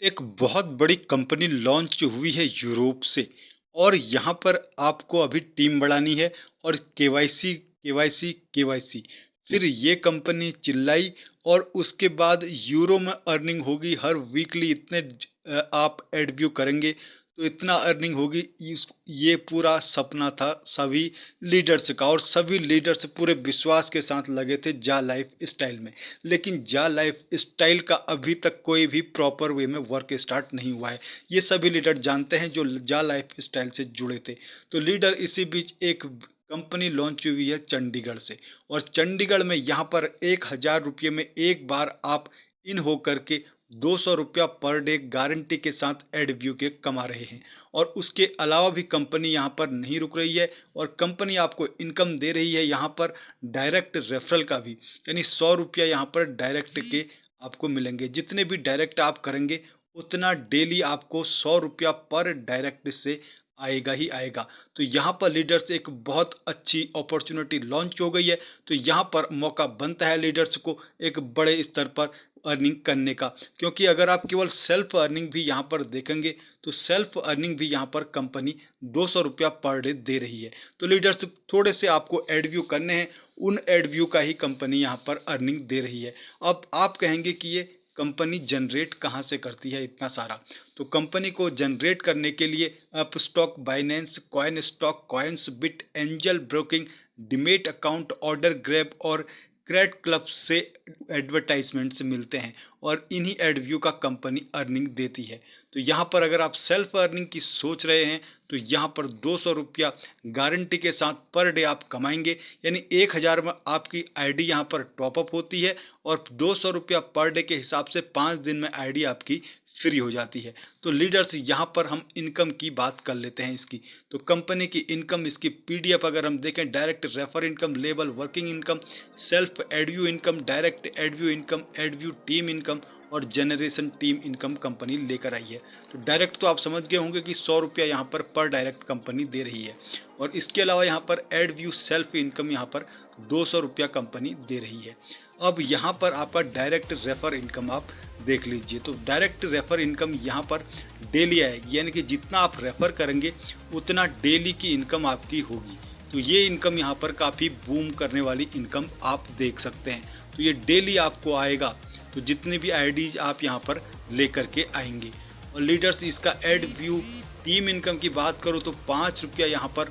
एक बहुत बड़ी कंपनी लॉन्च हुई है यूरोप से और यहाँ पर आपको अभी टीम बढ़ानी है और केवाईसी केवाईसी केवाईसी। फिर ये कंपनी चिल्लाई और उसके बाद यूरो में अर्निंग होगी हर वीकली इतने आप एड व्यू करेंगे तो इतना अर्निंग होगी। ये पूरा सपना था सभी लीडर्स का और सभी लीडर्स पूरे विश्वास के साथ लगे थे जा लाइफ स्टाइल में। लेकिन जा लाइफ स्टाइल का अभी तक कोई भी प्रॉपर वे में वर्क स्टार्ट नहीं हुआ है। ये सभी लीडर जानते हैं जो जा लाइफ स्टाइल से जुड़े थे। तो लीडर इसी बीच एक कंपनी लॉन्च हुई है चंडीगढ़ से और चंडीगढ़ में यहाँ पर 1,000 रुपये में एक बार आप इन हो करके 200 रुपया पर डे गारंटी के साथ एड व्यू के कमा रहे हैं। और उसके अलावा भी कंपनी यहाँ पर नहीं रुक रही है और कंपनी आपको इनकम दे रही है यहाँ पर डायरेक्ट रेफरल का भी, यानी 100 रुपया यहाँ पर डायरेक्ट के आपको मिलेंगे। जितने भी डायरेक्ट आप करेंगे उतना डेली आपको 100 रुपया पर डायरेक्ट से आएगा ही आएगा। तो यहाँ पर लीडर्स एक बहुत अच्छी अपॉर्चुनिटी लॉन्च हो गई है। तो यहाँ पर मौका बनता है लीडर्स को एक बड़े स्तर पर अर्निंग करने का, क्योंकि अगर आप केवल सेल्फ अर्निंग भी यहाँ पर देखेंगे तो सेल्फ अर्निंग भी यहाँ पर कंपनी 200 रुपया पर डे दे रही है। तो लीडर्स थोड़े से आपको एड व्यू करने हैं, उन एड व्यू का ही कंपनी यहाँ पर अर्निंग दे रही है। अब आप कहेंगे कि ये कंपनी जनरेट कहाँ से करती है इतना सारा। तो कंपनी को जनरेट करने के लिए up stock, Binance, coin stock, coins, bit, angel broking, demat account, order grab और क्रेड क्लब से एडवर्टाइजमेंट्स मिलते हैं और इन्हीं एड व्यू का कंपनी अर्निंग देती है। तो यहाँ पर अगर आप सेल्फ अर्निंग की सोच रहे हैं तो यहाँ पर 200 रुपया गारंटी के साथ पर डे आप कमाएंगे, यानी 1,000 में आपकी आईडी यहाँ पर टॉपअप होती है और 200 रुपया पर डे के हिसाब से 5 दिन में आईडी आपकी फ्री हो जाती है। तो लीडर्स यहाँ पर हम इनकम की बात कर लेते हैं इसकी। तो कंपनी की इनकम, इसकी पीडीएफ अगर हम देखें, direct refer income, label working income, self एडव्यू income, direct एडव्यू income, एडव्यू team income और जनरेशन टीम इनकम कंपनी लेकर आई है। तो डायरेक्ट तो आप समझ गए होंगे कि 100 रुपया यहाँ पर डायरेक्ट कंपनी दे रही है और इसके अलावा यहाँ पर एडव्यू सेल्फ इनकम यहाँ पर 200 रुपया कंपनी दे रही है। अब यहाँ पर आपका डायरेक्ट रेफर इनकम आप देख लीजिए। तो डायरेक्ट रेफर इनकम यहाँ पर डेली आएगी, यानी कि जितना आप रेफर करेंगे उतना डेली की इनकम आपकी होगी। तो ये इनकम यहाँ पर काफ़ी बूम करने वाली इनकम आप देख सकते हैं। तो ये डेली आपको आएगा। तो जितनी भी आईडीज आप यहाँ पर लेकर के आएंगे। और लीडर्स इसका एड व्यू टीम इनकम की बात करो तो 5 रुपया यहाँ पर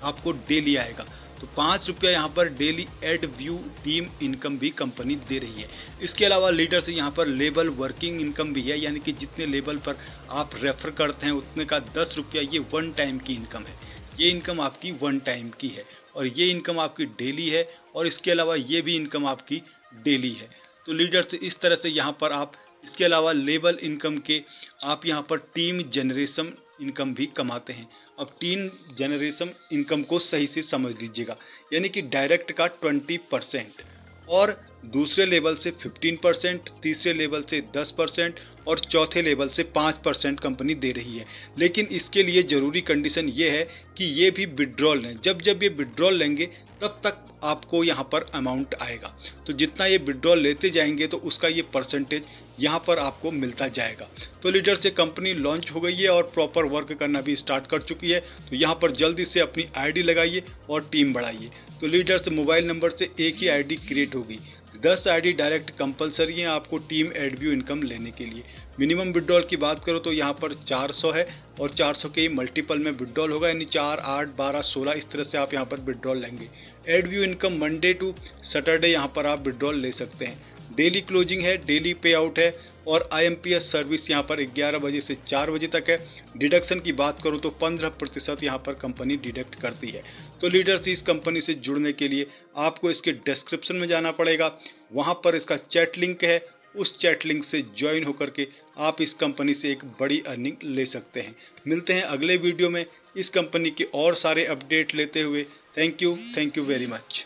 आपको डेली आएगा। तो 5 रुपया यहाँ पर daily add view team income भी कंपनी दे रही है। इसके अलावा लीडर से यहाँ पर लेबल वर्किंग इनकम भी है, यानी कि जितने लेबल पर आप रेफर करते हैं उतने का 10 रुपया ये वन टाइम की इनकम है। ये इनकम आपकी वन टाइम की है और ये इनकम आपकी डेली है और इसके अलावा ये भी इनकम आपकी डेली है। तो लीडर से इस तरह से यहाँ पर आप इसके अलावा लेबल इनकम के आप यहाँ पर टीम जनरेशन इनकम भी कमाते हैं। अब टीम जनरेशन इनकम को सही से समझ लीजिएगा, यानी कि डायरेक्ट का 20% और दूसरे लेवल से 15%, तीसरे लेवल से 10% और चौथे लेवल से 5% कंपनी दे रही है। लेकिन इसके लिए ज़रूरी कंडीशन ये है कि ये भी विड्रॉल लें। जब जब ये विड्रॉल लेंगे तब तक आपको यहाँ पर अमाउंट आएगा। तो जितना ये विड्रॉल लेते जाएंगे तो उसका ये परसेंटेज यहाँ पर आपको मिलता जाएगा। तो लीडर से कंपनी लॉन्च हो गई है और प्रॉपर वर्क करना भी स्टार्ट कर चुकी है। तो यहाँ पर जल्दी से अपनी आईडी लगाइए और टीम बढ़ाइए। तो लीडर से मोबाइल नंबर से एक ही आईडी क्रिएट होगी। 10 आईडी डायरेक्ट कंपलसरी है आपको टीम एडव्यू इनकम लेने के लिए। मिनिमम विड्रॉल की बात करो तो यहाँ पर 400 है और 400 के मल्टीपल में विड्रॉल होगा, यानी 4, 8, 12, 16 इस तरह से आप यहाँ पर विड्रॉल लेंगे। Adview income Monday to Saturday यहाँ पर आप विड्रॉल ले सकते हैं। डेली क्लोजिंग है, डेली पे आउट है और IMPS सर्विस यहाँ पर 11 बजे से 4 बजे तक है। डिडक्शन की बात करूँ तो 15% यहाँ पर कंपनी डिडक्ट करती है। तो लीडर्स इस कंपनी से जुड़ने के लिए आपको इसके डिस्क्रिप्शन में जाना पड़ेगा, वहाँ पर इसका चैट लिंक है। उस चैट लिंक से ज्वाइन होकर के आप इस कंपनी से एक बड़ी अर्निंग ले सकते हैं। मिलते हैं अगले वीडियो में इस कंपनी के और सारे अपडेट लेते हुए। Thank you very much.